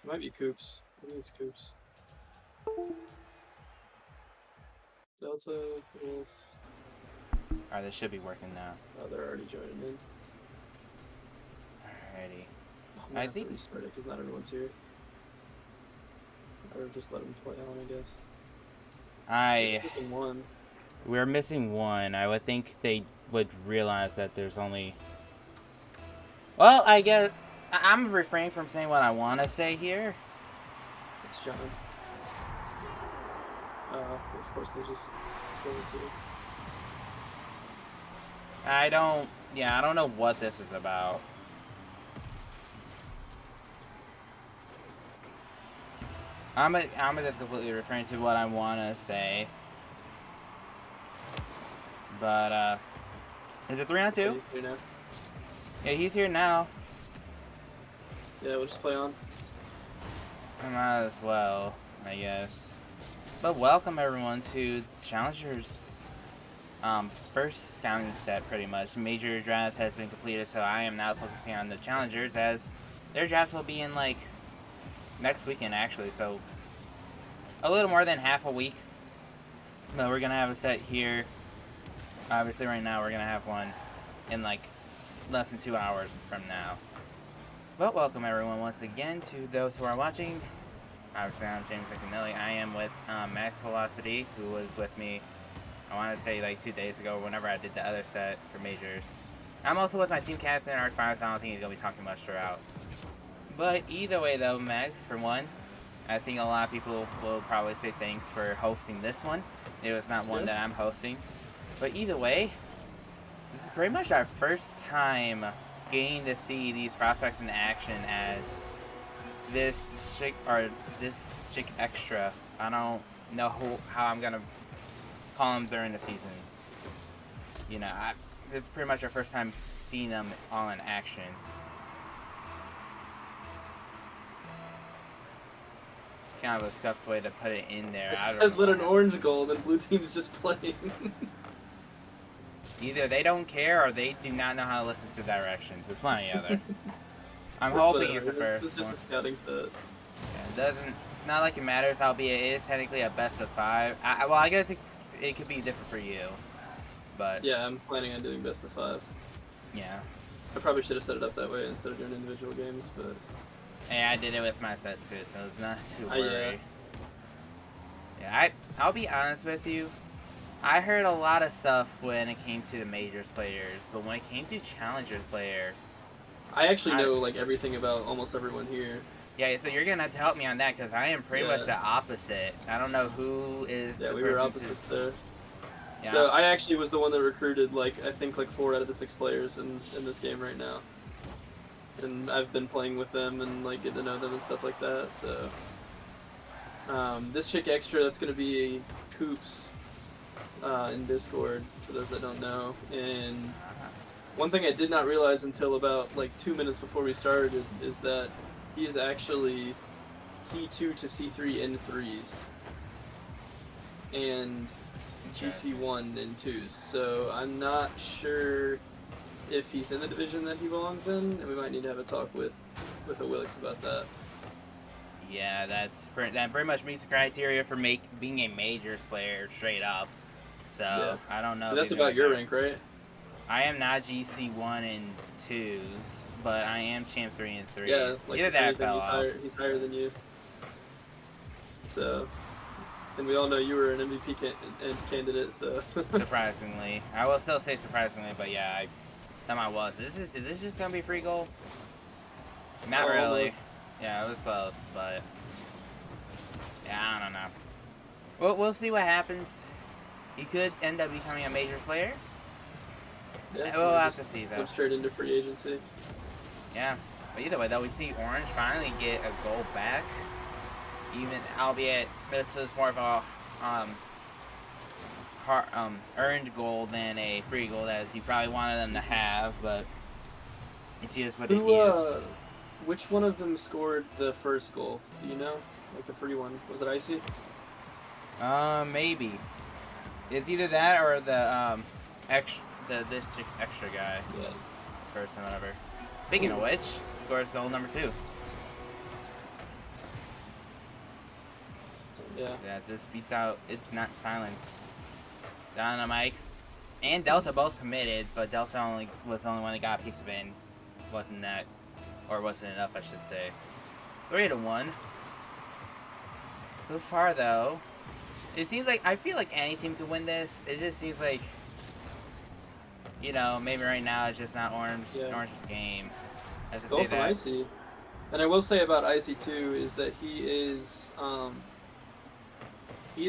Might be Coops. I think it's Coops. Delta, Wolf. Alright, this should be working now. Oh, they're already joining in. Alrighty. I'm gonna have to restart it because not everyone's here. Or just let them play on, I guess. We're missing one. We're missing one. I would think they would realize that there's only... Well, I guess... I'm refraining from saying what I want to say here. It's John. Of course they just told it to. I don't know what this is about. I'm just completely referring to what I want to say. But, is it 3-on-2? Yeah, he's here now. Yeah, he's here now. Yeah, we'll just play on. I might as well, I guess. But welcome everyone to Challengers' first scouting set, pretty much. Major draft has been completed, so I am now focusing on the Challengers, as their draft will be in, like, next weekend, actually, so a little more than half a week. But we're going to have a set here. Obviously, right now, we're going to have one in, like, less than 2 hours from now. But welcome, everyone, once again, to those who are watching. Obviously, I'm James Akinelli. I am with Max Velocity, who was with me, I want to say, like, 2 days ago, whenever I did the other set for Majors. I'm also with my team captain, Arc 5, so I don't think he's going to be talking much throughout. But either way, though, Max, for one, I think a lot of people will probably say thanks for hosting this one. It was not one that I'm hosting. But either way, this is pretty much our first time getting to see these prospects in action as this chick extra. I don't know how I'm gonna call them during the season. You know, this is pretty much our first time seeing them all in action. Kind of a scuffed way to put it in there. I don't know. Lit an orange gold and blue team's just playing. Either they don't care or they do not know how to listen to directions. It's one or the other. I'm hoping it's the first. It's just a scouting set. Yeah, not like it matters, albeit it is technically a best of 5. Well, I guess it could be different for you, but yeah, I'm planning on doing best of 5. Yeah. I probably should have set it up that way instead of doing individual games, but. Hey, I did it with my sets too, so it's not too worried. Yeah, I'll be honest with you. I heard a lot of stuff when it came to the Majors players, but when it came to Challengers players, I actually know like everything about almost everyone here. Yeah, so you're gonna have to help me on that because I am pretty much the opposite. I don't know who is. Yeah, we were opposites there. Yeah. So I actually was the one that recruited I think 4 out of the 6 players in this game right now. And I've been playing with them and like getting to know them and stuff like that. So this chick extra, that's gonna be Coops in Discord for those that don't know. And one thing I did not realize until about 2 minutes before we started is that he is actually C2 to C3 in 3s and GC1 in 2s. So I'm not sure if he's in the division that he belongs in, and we might need to have a talk with a Willix about that. Yeah, that pretty much meets the criteria for being a Majors player straight up. So yeah. I don't know. That's about your rank, right? I am not GC1 in 2s, but I am Champ 3 in 3s. Yeah, either that fell off. He's higher than you. So, and we all know you were an MVP candidate. So surprisingly, I will still say surprisingly, but yeah, I thought I was. Is this just gonna be free goal? Not really. Yeah, it was close, but yeah, I don't know. Well, we'll see what happens. He could end up becoming a Majors player. Yeah, we'll have to see, though. Go straight into free agency. Yeah, but either way, though, we see Orange finally get a goal back. Even, albeit this is more of a earned goal than a free goal, as he probably wanted them to have. But it is what it is. Which one of them scored the first goal? Do you know? The free one. Was it Icy? Maybe. It's either that or the this extra guy. Yeah. Person, whatever. Speaking of which, scores goal number 2. Yeah. Yeah, this beats out It's Not Silence. Dynamite and Delta both committed, but Delta was the only one that got a piece of it. Wasn't enough, I should say. 3-1. So far, though, it seems like I feel like any team could win this. It just seems like, maybe right now it's just not Orange's game. I have to say Go from that. Icy. And I will say about Icy too is that he is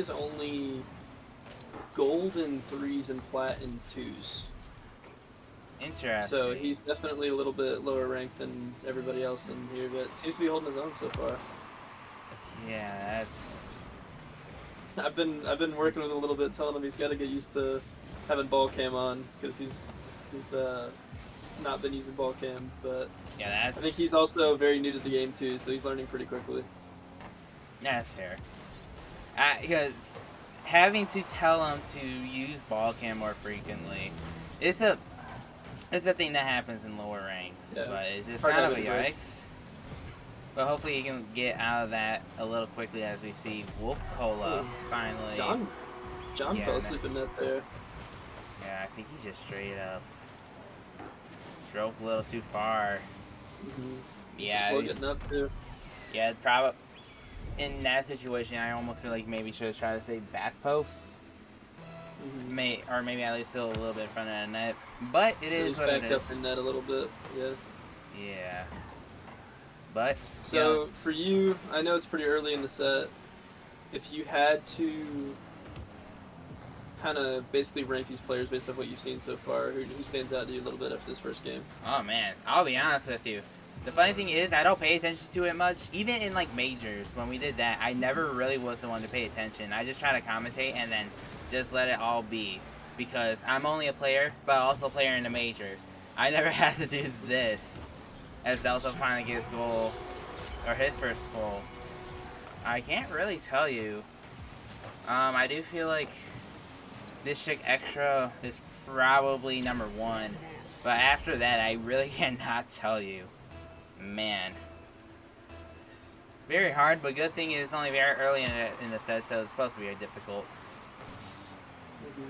only gold in 3s and plat in 2s. Interesting. So he's definitely a little bit lower ranked than everybody else in here, but seems to be holding his own so far. Yeah, that's. I've been working with him a little bit, telling him he's got to get used to having ball cam on because he's not been using ball cam, but Yeah, that's. I think he's also very new to the game too, so he's learning pretty quickly. That's fair. Because having to tell him to use ball cam more frequently, it's a thing that happens in lower ranks, Yeah. but it's just Hard kind of a to break. yikes. But hopefully he can get out of that a little quickly as we see Wolf Cola finally. John Yeah, fell asleep in net there. Yeah, I think he just straight up drove a little too far. Mm-hmm. Yeah, Slow getting up too. yeah, probably in that situation, I almost feel like maybe should have tried to say back post. Mm-hmm. Or maybe at least still a little bit in front of the net. But it is He's what it backed is. up in net a little bit. Yeah. Yeah. But So for you, I know it's pretty early in the set. If you had to kind of basically rank these players based on what you've seen so far, who stands out to you a little bit after this first game? oh man, I'll be honest with you. The funny thing is, I don't pay attention to it much. Even in like majors, when we did that, I never really was the one to pay attention. I just try to commentate and then just let it all be. Because I'm only a player, but also a player in the majors. I never had to do this. As Delta finally gets goal, or his first goal. I can't really tell you. I do feel like this chick extra is probably number 1. But after that, I really cannot tell you. Man. Very hard, but good thing is it's only very early in the set, so it's supposed to be very difficult. Mm-hmm.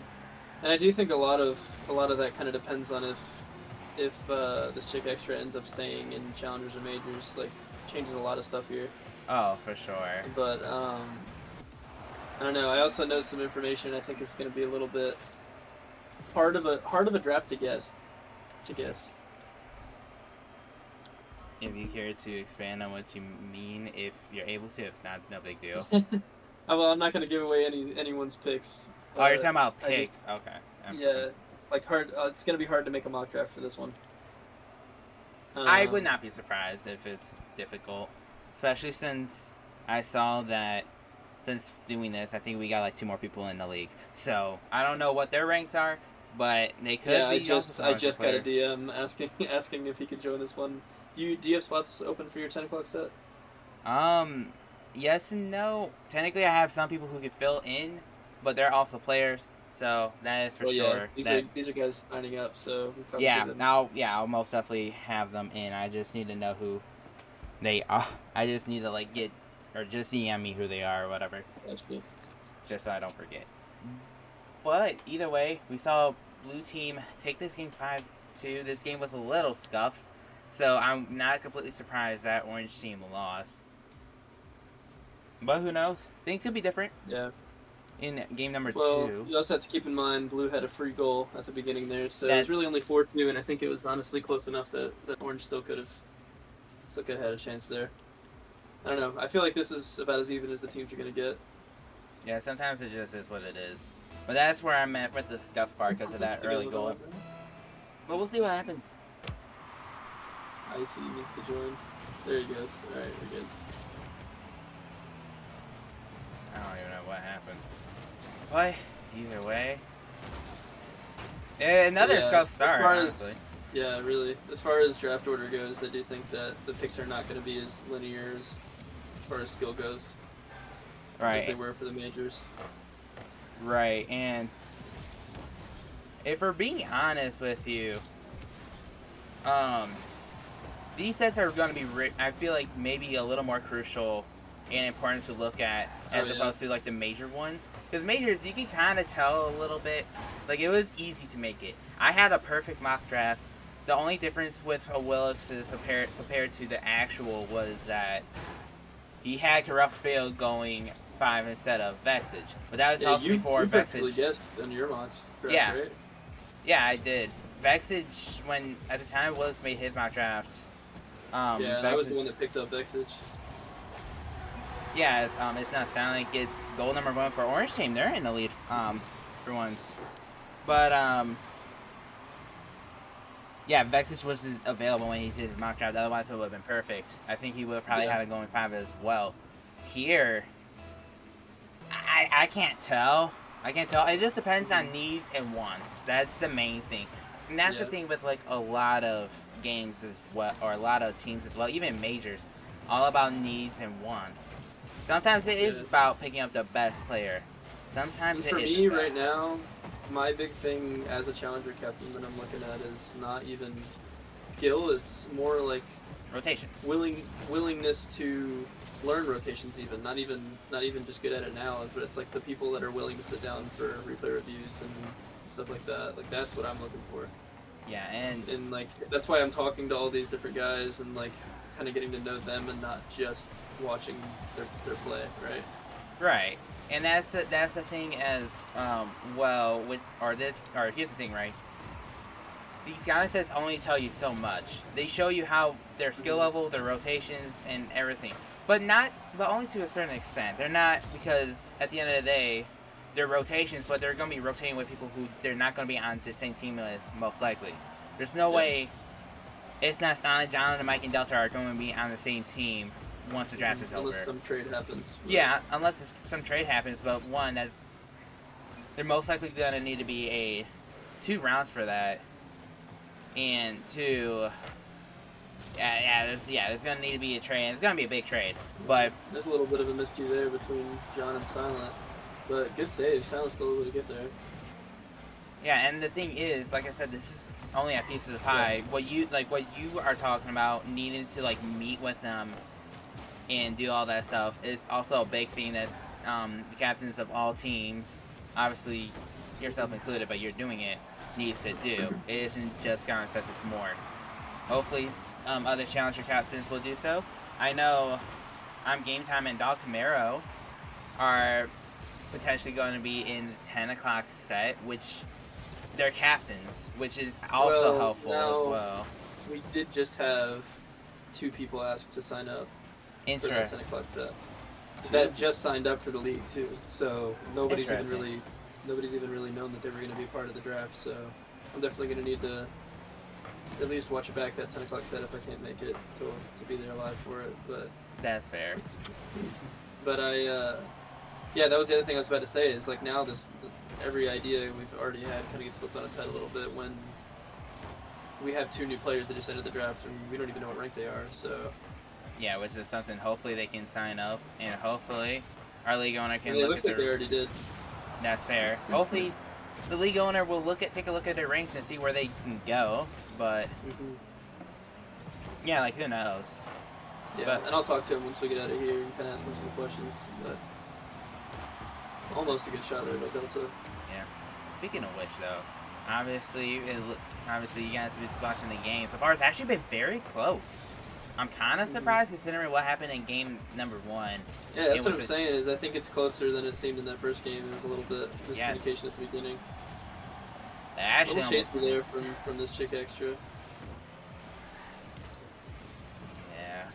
And I do think a lot of that kind of depends on if this chick extra ends up staying in challengers or majors. Like, changes a lot of stuff here. Oh, for sure. But I don't know. I also know some information. I think it's going to be a little bit hard of a draft to guess. If you care to expand on what you mean, if you're able to, if not, no big deal. Well, I'm not going to give away anyone's picks. Oh, you're talking about picks. Okay. Yeah, like hard. It's going to be hard to make a mock draft for this one. I would not be surprised if it's difficult, especially since I saw that since doing this, I think we got like 2 more people in the league. So I don't know what their ranks are, but they could be. I just got a DM asking if he could join this one. Do you have spots open for your 10 o'clock set? Yes and no. Technically, I have some people who could fill in, but they're also players, so that is for sure. These are guys signing up, so we probably I'll most definitely have them in. I just need to know who they are. I just need to get or just DM me who they are or whatever. Actually. Just so I don't forget. But either way, we saw blue team take this game 5-2. This game was a little scuffed, so I'm not completely surprised that orange team lost. But who knows? Things could be different. Yeah. In game number 2. Well, you also have to keep in mind blue had a free goal at the beginning there, so it was really only 4-2, and I think it was honestly close enough that orange still could have had a chance there. I don't know. I feel like this is about as even as the teams are going to get. Yeah, sometimes it just is what it is. But that's where I'm at with the scuff part because of that early goal. But we'll see what happens. Icy needs to join. There he goes. Alright, we're good. I don't even know what happened. But either way. Another scuff start, honestly. Yeah, really. As far as draft order goes, I do think that the picks are not going to be as linear as far as skill goes. Right. As they were for the majors. Right, and if we're being honest with you, these sets are going to be, I feel like, maybe a little more crucial and important to look at as Oh, yeah. opposed to like the major ones. Because majors, you can kind of tell a little bit. Like it was easy to make it. I had a perfect mock draft. The only difference with a Willis is compared to the actual was that he had Corrupt Field going 5 instead of Vexage. But that was Yeah, also you before perfectly Vexage. guessed on your mocks draft, Yeah. right? Yeah, I did. Vexage, when at the time Willis made his mock draft. Yeah, I was the Vexage, one that picked up Vexage. yeah, it's not sounding like it's goal number 1 for Orange Team. They're in the lead for once. But yeah, Vexage was available when he did his mock draft. Otherwise, it would have been perfect. I think he would have probably had it going 5 as well. Here, I can't tell. I can't tell. It just depends on needs and wants. That's the main thing. And that's the thing with like a lot of games as well, or a lot of teams as well, even majors. All about needs and wants. Sometimes it is about picking up the best player. Sometimes For me right now, my big thing as a challenger captain that I'm looking at is not even skill. It's more like rotations. Willingness to learn rotations. Even not even just good at it now, but it's like the people that are willing to sit down for replay reviews and stuff like that. Like that's what I'm looking for. Yeah, and like that's why I'm talking to all these different guys and like kind of getting to know them and not just watching their play, right? Right. And that's the thing as well with here's the thing, right? These guys says only tell you so much. They show you how their skill level, their rotations, and everything, but only to a certain extent. They're not, because at the end of the day, they're rotations, but they're gonna be rotating with people who they're not gonna be on the same team with, most likely. There's no way. It's not Sonic, John, and Mike and Delta are going to be on the same team once the draft is over. Unless some trade happens. Yeah, unless some trade happens, but one, they're most likely going to need to be 2 rounds for that, and 2, there's going to need to be a trade. It's going to be a big trade, but there's a little bit of a mystery there between John and Silent, but good save. Silent's still able to get there. Yeah, and the thing is, like I said, this is only a piece of the pie. What you are talking about, needing to like meet with them and do all that stuff, is also a big thing that the captains of all teams, obviously yourself included, but you're doing it, needs to do. It isn't just Scout and Sets, it's more. Hopefully, other challenger captains will do so. I know Game Time and Dog Camaro are potentially going to be in the 10 o'clock set, which they're captains, which is also helpful as well. We did just have 2 people ask to sign up for that 10 o'clock set. That just signed up for the league too, so nobody's even really known that they were going to be part of the draft. So I'm definitely going to need to at least watch it back, that 10 o'clock set, if I can't make it to be there live for it. But that's fair. But that was the other thing I was about to say, is like now every idea we've already had kind of gets flipped on its head a little bit when we have 2 new players that just entered the draft and we don't even know what rank they are. So yeah, which is something hopefully they can sign up, and hopefully our league owner can look look at their... they already did. That's fair. Hopefully the league owner will take a look at their ranks and see where they can go, but yeah, like who knows. Yeah, but, and I'll talk to him once we get out of here and kind of ask him some questions, but almost a good shot there by Delta. Yeah. Speaking of which, though, obviously you guys have been watching the game. So far, it's actually been very close. I'm kind of surprised considering what happened in game number 1. Yeah, that's what I'm saying. Is I think it's closer than it seemed in that first game. There was a little bit of miscommunication at the beginning. Actually, a little chasey there from this chick extra. Yeah.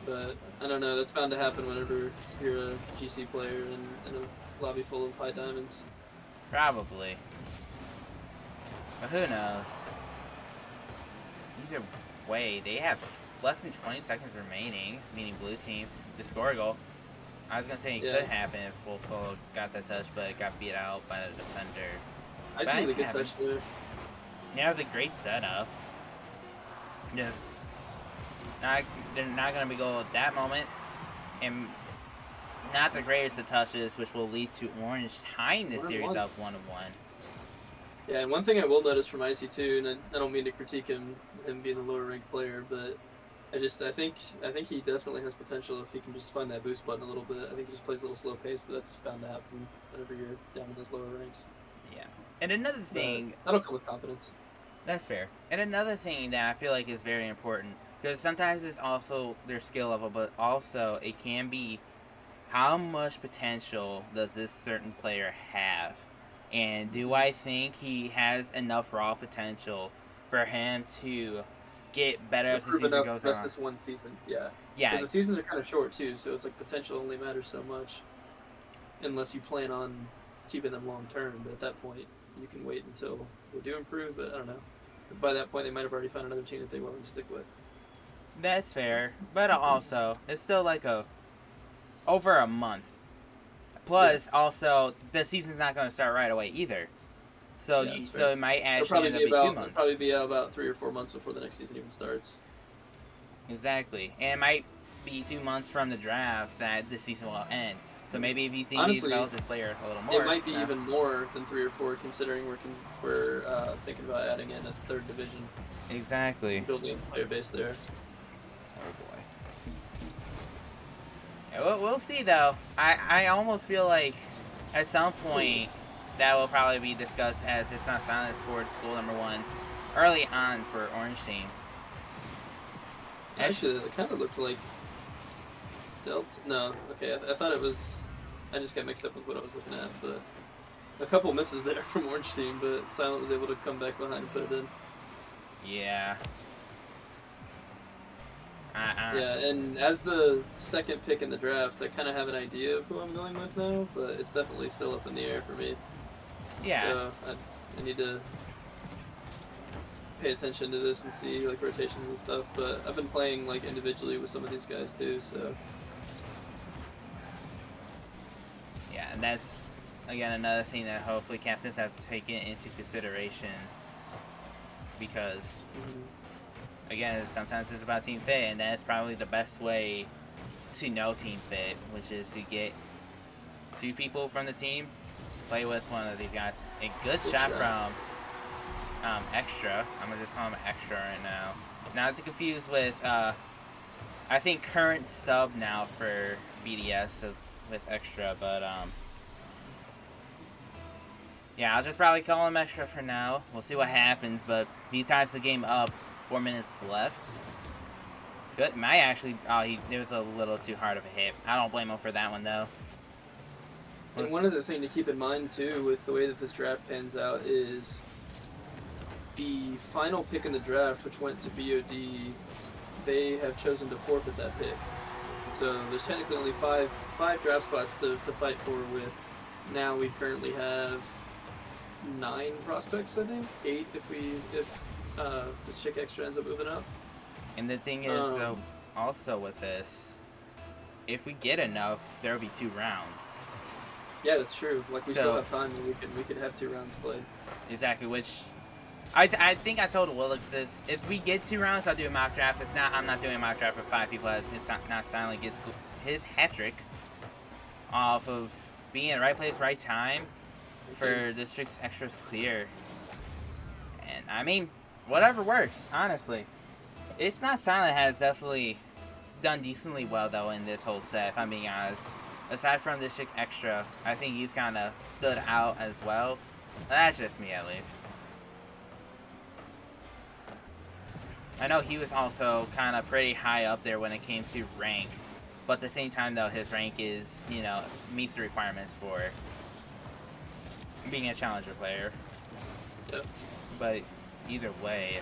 But I don't know. That's bound to happen whenever you're a GC player in a lobby full of high diamonds. Probably. But who knows? Either way, they have less than 20 seconds remaining, meaning blue team, to score a goal. I was going to say it could happen if Wolfo got that touch, but it got beat out by the defender. I see the good touch there. Yeah, it was a great setup. Just, they're not going to be going at that moment. And not the greatest of touches, which will lead to Orange tying this series up 1-1. Yeah, and one thing I will notice from Icy too, and I don't mean to critique him being the lower ranked player, but I think he definitely has potential if he can just find that boost button a little bit. I think he just plays a little slow pace, but that's bound to happen whenever you're down in those lower ranks. Yeah. And another thing, that'll come with confidence. That's fair. And another thing that I feel like is very important, because sometimes it's also their skill level, but also it can be how much potential does this certain player have? And do I think he has enough raw potential for him to get better as the season goes just on? this one season, yeah. Yeah. Because the seasons are kind of short too, so it's like potential only matters so much, unless you plan on keeping them long term. But at that point, you can wait until they do improve. But I don't know. By that point, they might have already found another team that they want to stick with. That's fair, but also it's still like over a month. Plus, also the season's not going to start right away either. So so it might actually end up being 2 months. It'll probably be about 3 or 4 months before the next season even starts. Exactly, and it might be 2 months from the draft that the season will end. So maybe if you think Honestly, he's developed this player a little more, it might be even more than 3 or 4, considering we're thinking about adding in a third division. Exactly. Building a player base there. Oh boy. Yeah, we'll see though. I almost feel like at some point that will probably be discussed as It's Not Silent scored school number 1 early on for Orange Team. Actually, it kind of looked like Delta. No, okay, I thought it was. I just got mixed up with what I was looking at, but a couple misses there from Orange Team, but Silent was able to come back behind and put it in. Yeah. Yeah, and as the second pick in the draft, I kind of have an idea of who I'm going with now, but it's definitely still up in the air for me. Yeah. So I need to pay attention to this and see like rotations and stuff. But I've been playing like individually with some of these guys too, so. Yeah, and that's again another thing that hopefully captains have taken into consideration, because again, sometimes it's about team fit, and that's probably the best way to know team fit, which is to get 2 people from the team, play with one of these guys. A good shot from Extra. I'm gonna just call him Extra right now. Not to confuse with I think current sub now for BDS with Extra, but yeah, I'll just probably call him Extra for now. We'll see what happens, but he ties the game up. 4 minutes left. Good. Might actually. Oh, it was a little too hard of a hit. I don't blame him for that one though. And one other thing to keep in mind too, with the way that this draft pans out, is the final pick in the draft, which went to BOD. They have chosen to forfeit that pick. So there's technically only five draft spots to fight for. With now we currently have 9 prospects, I think 8 if this chick Extra ends up moving up. And the thing is, though, also with this, if we get enough, there will be 2 rounds. Yeah, that's true. Like we still have time, and we could have 2 rounds played. Exactly, which I think I told Willix this. If we get 2 rounds, I'll do a mock draft. If not, I'm not doing a mock draft for 5 people, as It's Not Silent gets his hat trick off of being in the right place, right time for District's Extras clear. And I mean, whatever works, honestly. It's Not Silent has definitely done decently well though in this whole set, if I'm being honest. Aside from District Extra, I think he's kind of stood out as well. That's just me, at least. I know he was also kind of pretty high up there when it came to rank, but at the same time though, his rank is, meets the requirements for being a challenger player. Yep. But either way,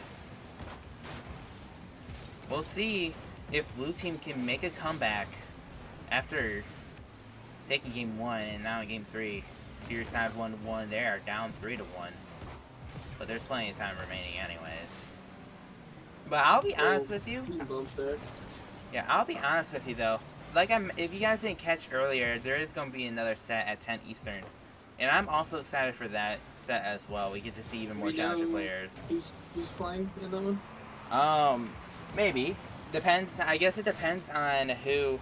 we'll see if Blue Team can make a comeback after taking game 1 and now in game 3. Series tied 1-1. They are down 3-1. But there's plenty of time remaining anyways. But I'll be honest with you. Yeah, I'll be honest with you though. If you guys didn't catch earlier, there is going to be another set at 10 Eastern. And I'm also excited for that set as well. We get to see even more challenger players. Who's playing in that one? Maybe. Depends. I guess it depends on who,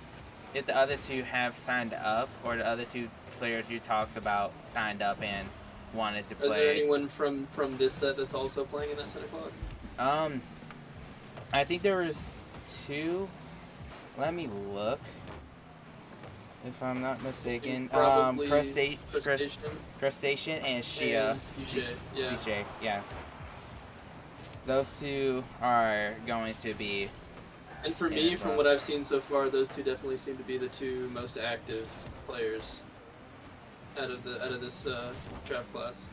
if the other 2 have signed up, or the other 2 players you talked about signed up and wanted to play. Is there anyone from this set that's also playing in that 10 o'clock? I think there was two. Let me look. If I'm not mistaken, Probably Crustacean and Shia. and yeah. Cliche, yeah. Those two are going to be. And for me, from what I've seen so far, those two definitely seem to be the two most active players out of this draft class.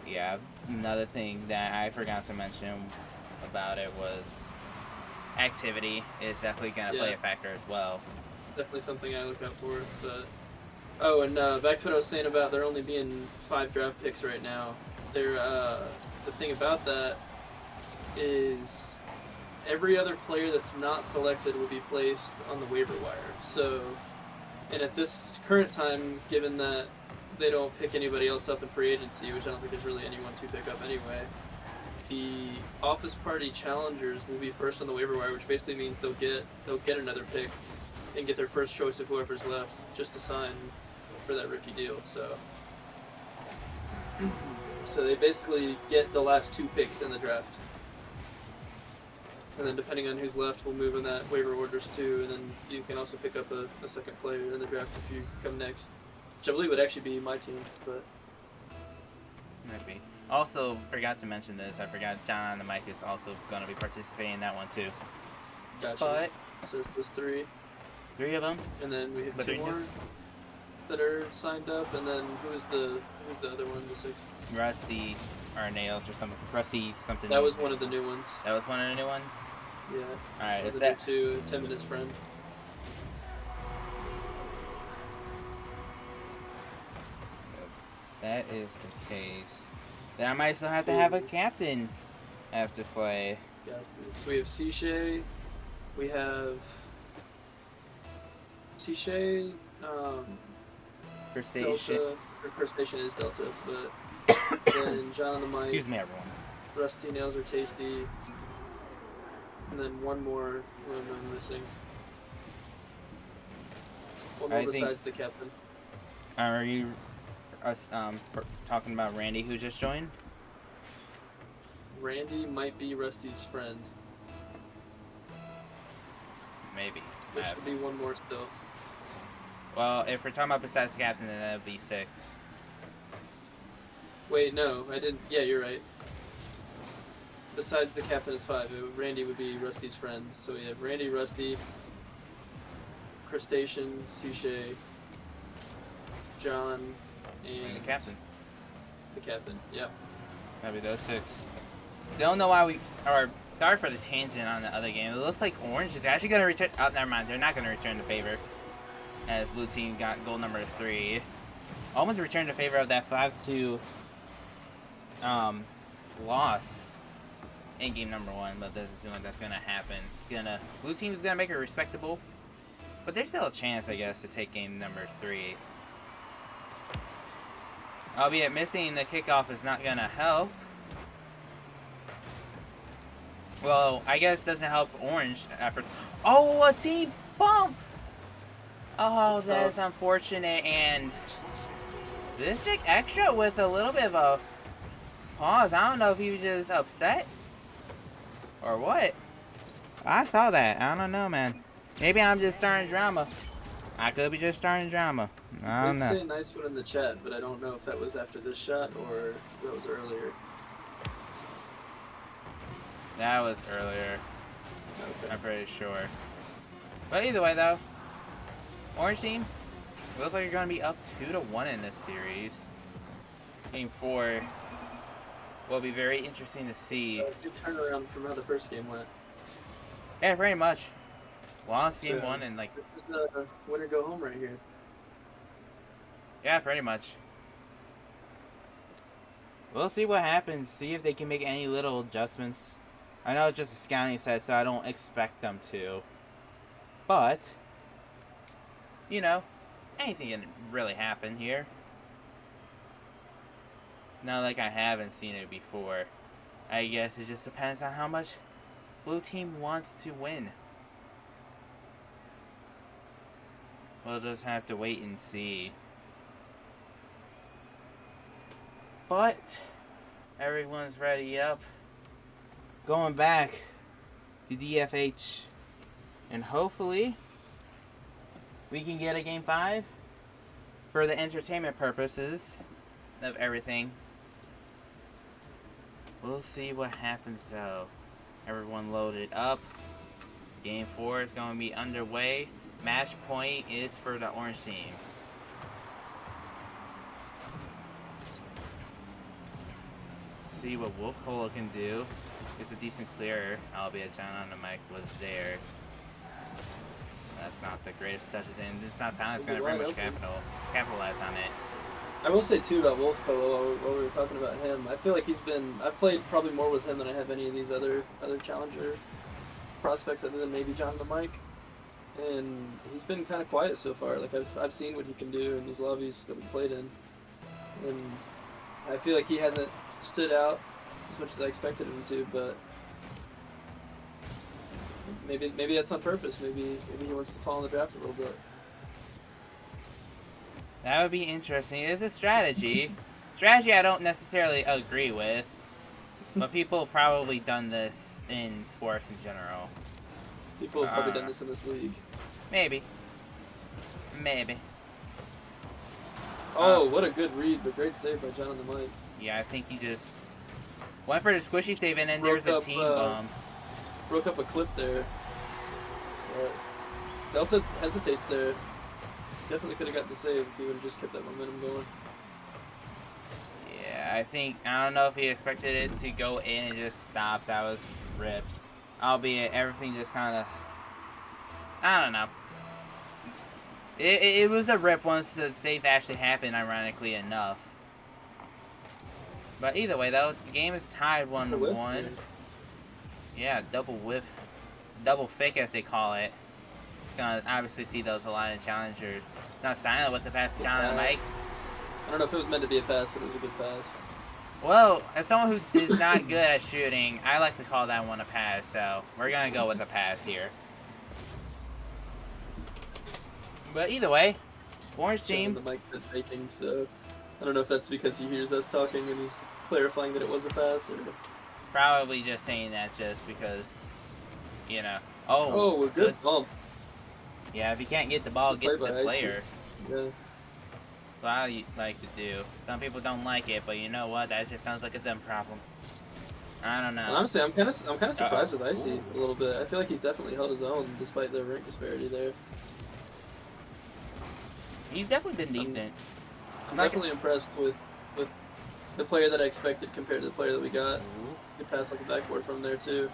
Yeah, another thing that I forgot to mention about it was activity is definitely going to play a factor as well. Definitely something I look out for. But oh, and back to what I was saying about there only being 5 draft picks right now. The thing about that is every other player that's not selected will be placed on the waiver wire. So, and at this current time, given that they don't pick anybody else up in free agency, which I don't think there's really anyone to pick up anyway, the office party challengers will be first on the waiver wire, which basically means they'll get another pick and get their first choice of whoever's left just to sign for that rookie deal. So they basically get the last 2 picks in the draft. And then depending on who's left, we'll move in that waiver orders too, and then you can also pick up a second player in the draft if you come next. Which I believe would actually be my team, but... Might be. Also, forgot to mention this, I forgot John on the mic is also going to be participating in that one too. Gotcha. But... So there's 3. 3 of them? And then we have 2 more that are signed up, and then who's the other one, the 6th? Rusty or Nails or something. Rusty something. That was one of the new ones. That was one of the new ones? Yeah. Alright, if that... to Tim and his friend. That is the case. Then I might still have to have a captain have to play. Yeah. So we have Cliche. We have Cliche. Crustacean. Delta. Or Crustacean is Delta, but then John on the mic. Excuse me, everyone. Rusty, Nails are Tasty. And then one more I'm missing. One more besides the captain. Are you talking about Randy who just joined? Randy might be Rusty's friend. Maybe. There should be one more still. Well, if we're talking about besides the captain, then that would be 6. Wait, no, I didn't. Yeah, you're right. Besides the captain is 5. Randy would be Rusty's friend. So we have Randy, Rusty, Crustacean, Cliche, John, and the captain. The captain, yep. That'd be those 6. Don't know why we are. Sorry for the tangent on the other game. It looks like Orange is actually going to return. Oh, never mind. They're not going to return the favor. As blue team got goal number 3. Almost returned the favor of that 5-2 loss in game number 1, but doesn't seem like that's going to happen. Blue team is going to make it respectable, but there's still a chance, I guess, to take game number 3. Albeit missing the kickoff is not going to help. Well, I guess it doesn't help Orange at first. Oh, a team bump! Oh, that is unfortunate. And District Extra with a little bit of a pause. I don't know if he was just upset or what. I saw that. I don't know, man. Maybe I'm just starting drama. I could be just starting drama. I don't know. Say a nice one in the chat, but I don't know if that was after this shot or that was earlier. That was earlier. Okay. I'm pretty sure. But either way, though, Orange team looks like you're going to be up 2-1 in this series. Game 4 will be very interesting to see. Good turnaround from how the first game went. Yeah, pretty much. Lost game 1 and like. This is the winner go home right here. Yeah, pretty much. We'll see what happens. See if they can make any little adjustments. I know it's just a scouting set, so I don't expect them to. But, you know, anything can really happen here. Not like I haven't seen it before. I guess it just depends on how much blue team wants to win. We'll just have to wait and see. But everyone's ready up. Going back to DFH And hopefully, we can get a Game 5 for the entertainment purposes of everything. We'll see what happens though. Everyone loaded up. Game 4 is going to be underway. Match point is for the orange team. See what Wolf Cola can do. It's a decent clearer, albeit John on the mic was there. That's not the greatest touches, and it's not sounding it's going to very much capitalize on it. I will say too about Wolf Cola while we were talking about him. I feel like I've played probably more with him than I have any of these other challenger prospects other than maybe John the Mike. And he's been kind of quiet so far. Like I've seen what he can do in these lobbies that we played in, and I feel like he hasn't stood out as much as I expected him to. But maybe that's on purpose. Maybe he wants to fall in the draft a little bit. That would be interesting. It is a strategy. Strategy I don't necessarily agree with, but people have probably done this in sports in general. People have probably done this in this league. Maybe. Oh, what a good read, but great save by John on the mic. Yeah, I think he just went for the squishy save, and then there's a team bomb. Broke up a clip there. But Delta hesitates there. Definitely could have got the save if he would have just kept that momentum going. Yeah, I don't know if he expected it to go in and just stop. That was ripped. Albeit everything just kind of, I don't know. It was a rip once the save actually happened, ironically enough. But either way, though, the game is tied 1-1. Yeah, double whiff, double fake as they call it. Gonna obviously see those a lot in challengers. Not silent with the pass to John and Mike. I don't know if it was meant to be a pass, but it was a good pass. Well, as someone who is not good at shooting, I like to call that one a pass, so we're gonna go with a pass here. But either way, orange team. The mic said faking, so I don't know if that's because he hears us talking and he's clarifying that it was a pass, or probably just saying that just because, you know. Oh, good bump. Yeah, if you can't get the ball, get the player. Yeah. What I like to do. Some people don't like it, but you know what? That just sounds like a them problem. I don't know. And honestly, I'm kind of surprised with Icy a little bit. I feel like he's definitely held his own despite the rank disparity there. He's definitely been decent. I'm definitely impressed with the player that I expected compared to the player that we got. Ooh. He passed off the backboard from there too.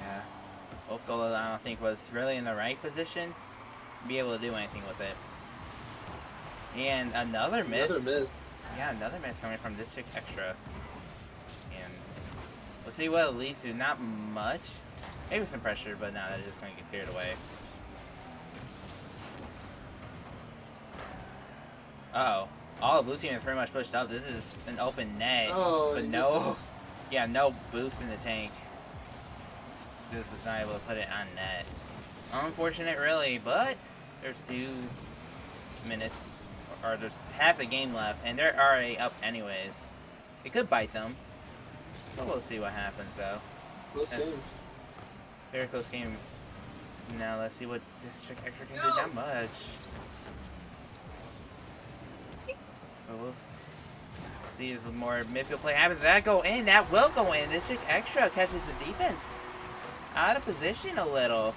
Yeah. Both goals I don't think was really in the right position to be able to do anything with it. And another miss. Yeah, another miss coming from District Extra. And we'll see what it leads to. Not much. Maybe some pressure, but no, that's just going to get cleared away. Uh-oh. All the blue team is pretty much pushed up. This is an open net. Oh, but no... Yeah, no boost in the tank. Just is not able to put it on net. Unfortunate, really, but there's 2 minutes, or there's half the game left, and they're already up anyways. It could bite them, but we'll see what happens, though. Close game. Very close game. Now let's see what District Extra can do. Not much. But we'll see as more midfield play happens. That go in. That will go in. District Extra catches the defense out of position a little.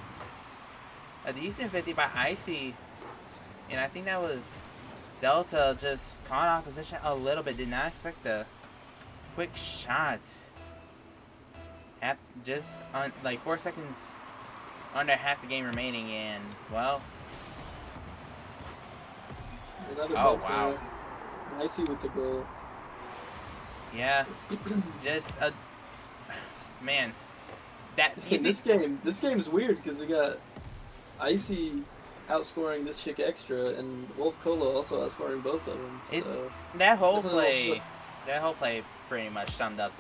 A decent 50 by Icy. And I think that was Delta just caught off position a little bit. Did not expect the quick shot. Just on like 4 seconds under half the game remaining, and well. Oh wow. Icy with the goal. Yeah. Just a man. That this game's weird because we got Icy outscoring this chick Extra and Wolf Cola also outscoring both of them. So that whole play pretty much summed up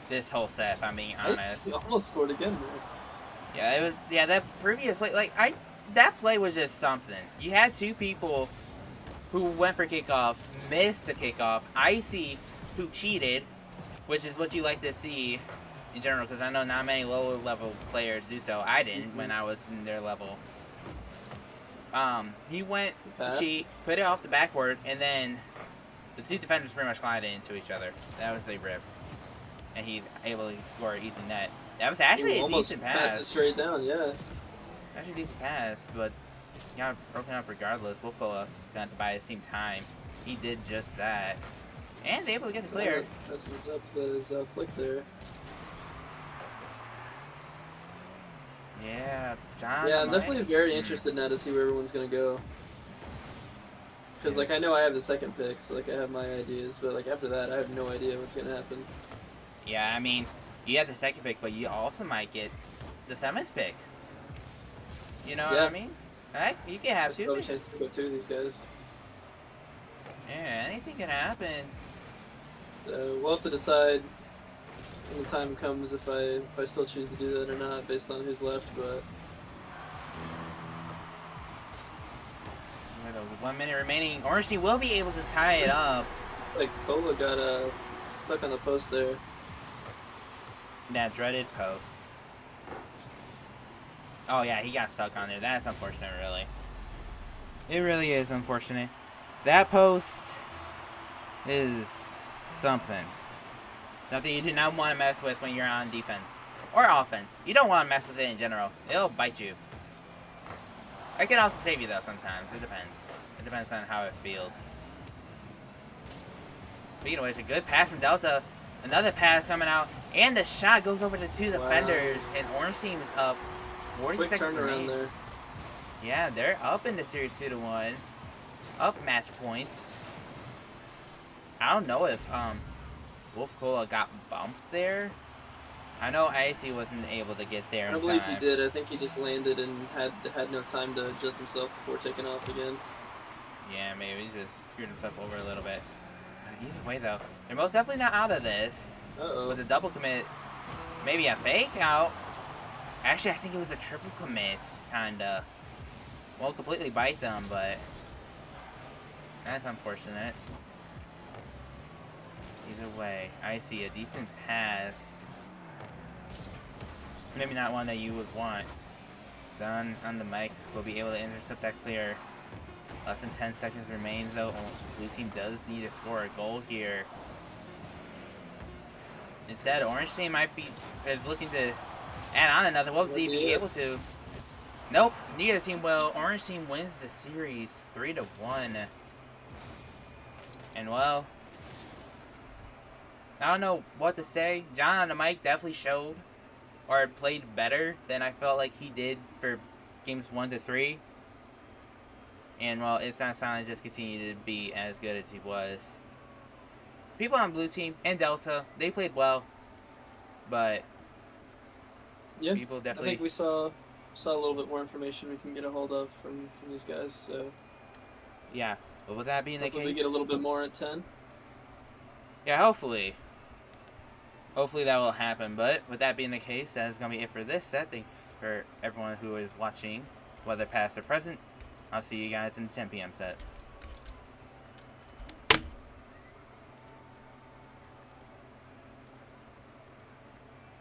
this whole set, if I'm being honest. He almost scored again there. Yeah, it was. Yeah, that previous play, that play was just something. You had 2 people who went for kickoff, missed the kickoff. Icy, who cheated, which is what you like to see, in general, because I know not many lower level players do so. I didn't when I was in their level. He went to cheat, put it off the backward, and then the two defenders pretty much collided into each other. That was a rip. And he able to score an easy net. That was actually a decent pass. Passed it straight down, yeah. Actually a decent pass, but he got broken up regardless. Wolfcola got to buy at the same time. He did just that. And they able to get the clear. Messes up his flick there. Yeah, John. Yeah, I'm definitely very interested now to see where everyone's gonna go. Because like I know I have the second pick, so like I have my ideas, but like after that, I have no idea what's gonna happen. Yeah, I mean, you have the second pick, but you also might get the 7th pick. You know what I mean? Heck, you can have two picks. Chance to pick up two of these guys. Yeah, anything can happen. So we'll have to decide when the time comes if I still choose to do that or not, based on who's left. But with 1 minute remaining, Orange Team will be able to tie it up. Like Cola got stuck on the post there. That dreaded post. Oh yeah, he got stuck on there. That's unfortunate, really. It really is unfortunate. That post is something. Something you do not want to mess with when you're on defense. Or offense. You don't want to mess with it in general. It'll bite you. It can also save you though sometimes. It depends. It depends on how it feels. Speaking of which, a good pass from Delta. Another pass coming out. And the shot goes over to two defenders. And Orange Team is up 40 Quick seconds turnaround remaining. there. Yeah, they're up in the series 2-1. Up match points. I don't know if Wolf Cola got bumped there. I know Icy wasn't able to get there in time. I believe he did. I think he just landed and had no time to adjust himself before taking off again. Yeah, maybe he just screwed himself over a little bit. Either way, though, they're most definitely not out of this. Uh-oh. With a double commit, maybe a fake out. Actually, I think it was a triple commit, kinda. Won't completely bite them, but that's unfortunate. Either way, I see a decent pass. Maybe not one that you would want. John on the mic will be able to intercept that clear. Less than 10 seconds remain, though. Blue team does need to score a goal here. Instead, Orange team is looking to add on another. Will they be able to? Nope, neither team will. Orange team wins the series 3-1. And well, I don't know what to say. John on the mic definitely showed or played better than I felt like he did for games 1-3. And well, it's not sounding just continue to be as good as he was. People on Blue Team and Delta, they played well, but yeah, people definitely. I think we saw a little bit more information we can get a hold of from these guys. So yeah, but with that being the case, we get a little bit more at 10. Yeah, hopefully. Hopefully that will happen. But with that being the case, that is gonna be it for this set. Thanks for everyone who is watching, whether past or present. I'll see you guys in the 10 p.m. set.